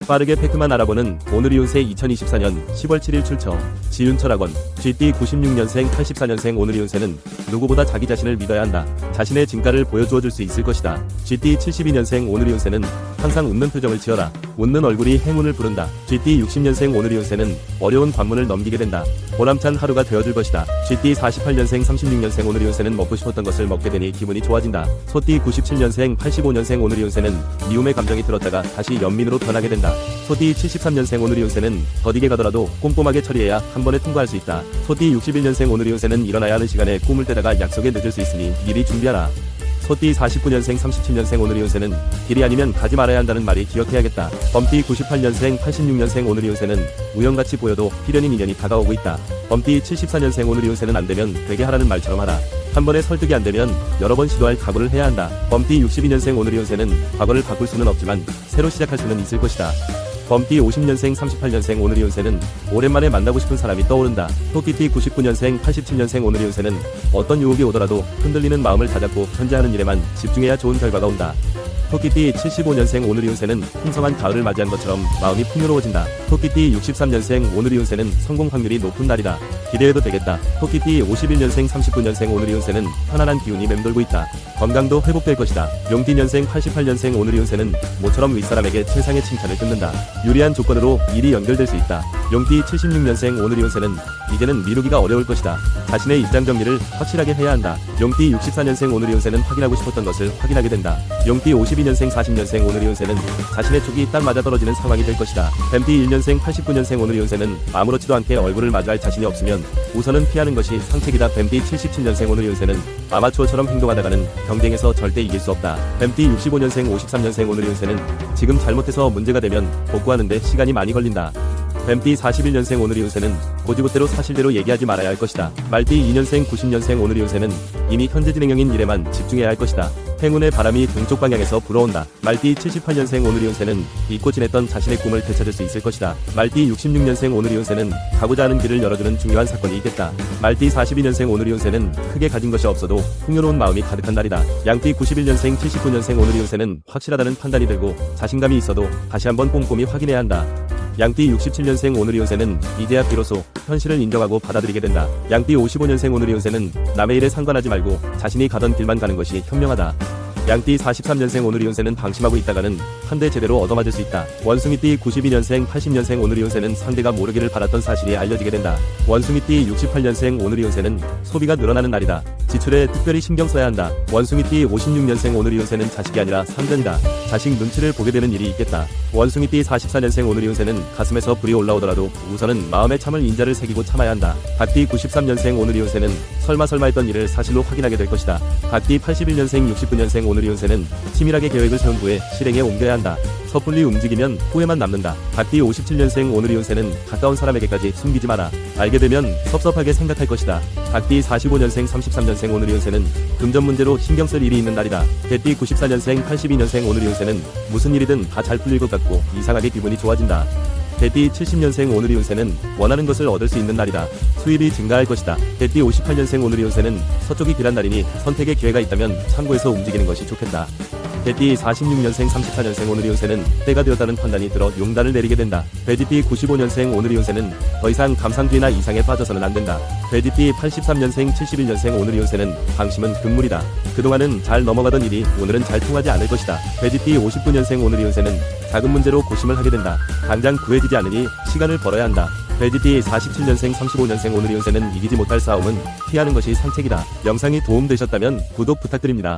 빠르게 팩트만 알아보는 오늘의 운세 2024년 10월 7일 출처. 지윤철학원. GT 96년생 84년생 오늘의 운세는 누구보다 자기 자신을 믿어야 한다. 자신의 진가를 보여주어 줄 수 있을 것이다. GT 72년생 오늘의 운세는 항상 웃는 표정을 지어라. 웃는 얼굴이 행운을 부른다. GT 60년생 오늘의 운세는 어려운 관문을 넘기게 된다. 보람찬 하루가 되어줄 것이다. GT 48년생 36년생 오늘의 운세는 먹고 싶었던 것을 먹게 되니 기분이 좋아진다. 소띠 97년생 85년생 오늘의 운세는 미움의 감정이 들었다가 다시 연민으로 변하게 된다. 소띠 73년생 오늘의 운세는 더디게 가더라도 꼼꼼하게 처리해야 한 번에 통과할 수 있다. 소띠 61년생 오늘의 운세는 일어나야 하는 시간에 꿈을 때다가 약속에 늦을 수 있으니 미리 준비하라. 소띠 49년생 37년생 오늘의 운세는 길이 아니면 가지 말아야 한다는 말이 기억해야겠다. 범띠 98년생 86년생 오늘의 운세는 우연같이 보여도 필연인 인연이 다가오고 있다. 범띠 74년생 오늘의 운세는 안되면 되게 하라는 말처럼 하라. 한 번에 설득이 안되면 여러 번 시도할 각오를 해야 한다. 범띠 62년생 오늘의 운세는 과거를 바꿀 수는 없지만 새로 시작할 수는 있을 것이다. 범띠 50년생 38년생 오늘의 운세는 오랜만에 만나고 싶은 사람이 떠오른다. 토끼띠 99년생 87년생 오늘의 운세는 어떤 유혹이 오더라도 흔들리는 마음을 다잡고 현재하는 일에만 집중해야 좋은 결과가 온다. 토끼띠 75년생 오늘의 운세는 풍성한 가을을 맞이한 것처럼 마음이 풍요로워진다. 토끼띠 63년생 오늘의 운세는 성공 확률이 높은 날이다. 기대해도 되겠다. 토끼띠 51년생 39년생 오늘의 운세는 편안한 기운이 맴돌고 있다. 건강도 회복될 것이다. 용띠년생 88년생 오늘의 운세는 모처럼 윗사람에게 최상의 칭찬을 듣는다. 유리한 조건으로 일이 연결될 수 있다. 용띠 76년생 오늘의 운세는 이제는 미루기가 어려울 것이다. 자신의 입장 정리를 확실하게 해야 한다. 용띠 64년생 오늘의 운세는 확인하고 싶었던 것을 확인하게 된다. 용띠 52년생 40년생 오늘의 운세는 자신의 촉이 딱 맞아떨어지는 상황이 될 것이다. 뱀띠 1년생 89년생 오늘의 운세는 아무렇지도 않게 얼굴을 마주할 자신이 없으면 우선은 피하는 것이 상책이다. 뱀띠 77년생 오늘의 운세는 아마추어처럼 행동하다가는 경쟁에서 절대 이길 수 없다. 뱀띠 65년생 53년생 오늘의 운세는 지금 잘못해서 문제가 되면 복구하는데 시간이 많이 걸린다. 뱀띠 41년생 오늘의 운세는 고지고대로 사실대로 얘기하지 말아야 할 것이다. 말띠 2년생 90년생 오늘의 운세는 이미 현재 진행형인 일에만 집중해야 할 것이다. 행운의 바람이 동쪽 방향에서 불어온다. 말띠 78년생 오늘의 운세는 잊고 지냈던 자신의 꿈을 되찾을 수 있을 것이다. 말띠 66년생 오늘의 운세는 가고자 하는 길을 열어주는 중요한 사건이 있겠다. 말띠 42년생 오늘의 운세는 크게 가진 것이 없어도 풍요로운 마음이 가득한 날이다. 양띠 91년생 79년생 오늘의 운세는 확실하다는 판단이 들고 자신감이 있어도 다시 한번 꼼꼼히 확인해야 한다. 양띠 67년생 오늘의 운세는 이제야 비로소 현실을 인정하고 받아들이게 된다. 양띠 55년생 오늘의 운세는 남의 일에 상관하지 말고 자신이 가던 길만 가는 것이 현명하다. 양띠 43년생 오늘의 운세는 방심하고 있다가는 한 대 제대로 얻어맞을 수 있다. 원숭이띠 92년생 80년생 오늘의 운세는 상대가 모르기를 바랐던 사실이 알려지게 된다. 원숭이띠 68년생 오늘의 운세는 소비가 늘어나는 날이다. 지출에 특별히 신경 써야 한다. 원숭이띠 56년생 오늘의 운세는 자식이 아니라 상전이다. 자식 눈치를 보게 되는 일이 있겠다. 원숭이띠 44년생 오늘의 운세는 가슴에서 불이 올라오더라도 우선은 마음에 참을 인자를 새기고 참아야 한다. 닭띠 93년생 오늘의 운세는 설마 했던 일을 사실로 확인하게 될 것이다. 닭띠 81년생 69년생 오늘의 운세는 치밀하게 계획을 세운 후에 실행에 옮겨야 한다. 섣불리 움직이면 후회만 남는다. 닭띠 57년생 오늘의 운세는 가까운 사람에게까지 숨기지 마라. 알게 되면 섭섭하게 생각할 것이다. 닭띠 45년생 33년생 오늘의 운세는 금전 문제로 신경 쓸 일이 있는 날이다. 개띠 94년생 82년생 오늘의 운세는 무슨 일이든 다 잘 풀릴 것 같고 이상하게 기분이 좋아진다. 개띠 70년생 오늘의 운세는 원하는 것을 얻을 수 있는 날이다. 수입이 증가할 것이다. 개띠 58년생 오늘의 운세는 서쪽이 길한 날이니 선택의 기회가 있다면 참고해서 움직이는 것이 좋겠다. 개띠 46년생 34년생 오늘의 운세는 때가 되었다는 판단이 들어 용단을 내리게 된다. 돼지띠 95년생 오늘의 운세는 더 이상 감상주의나 이상에 빠져서는 안 된다. 돼지띠 83년생 71년생 오늘의 운세는 방심은 금물이다. 그동안은 잘 넘어가던 일이 오늘은 잘 통하지 않을 것이다. 돼지띠 59년생 오늘의 운세는 작은 문제로 고심을 하게 된다. 당장 구해지지 않으니 시간을 벌어야 한다. 돼지띠 47년생 35년생 오늘의 운세는 이기지 못할 싸움은 피하는 것이 상책이다. 영상이 도움되셨다면 구독 부탁드립니다.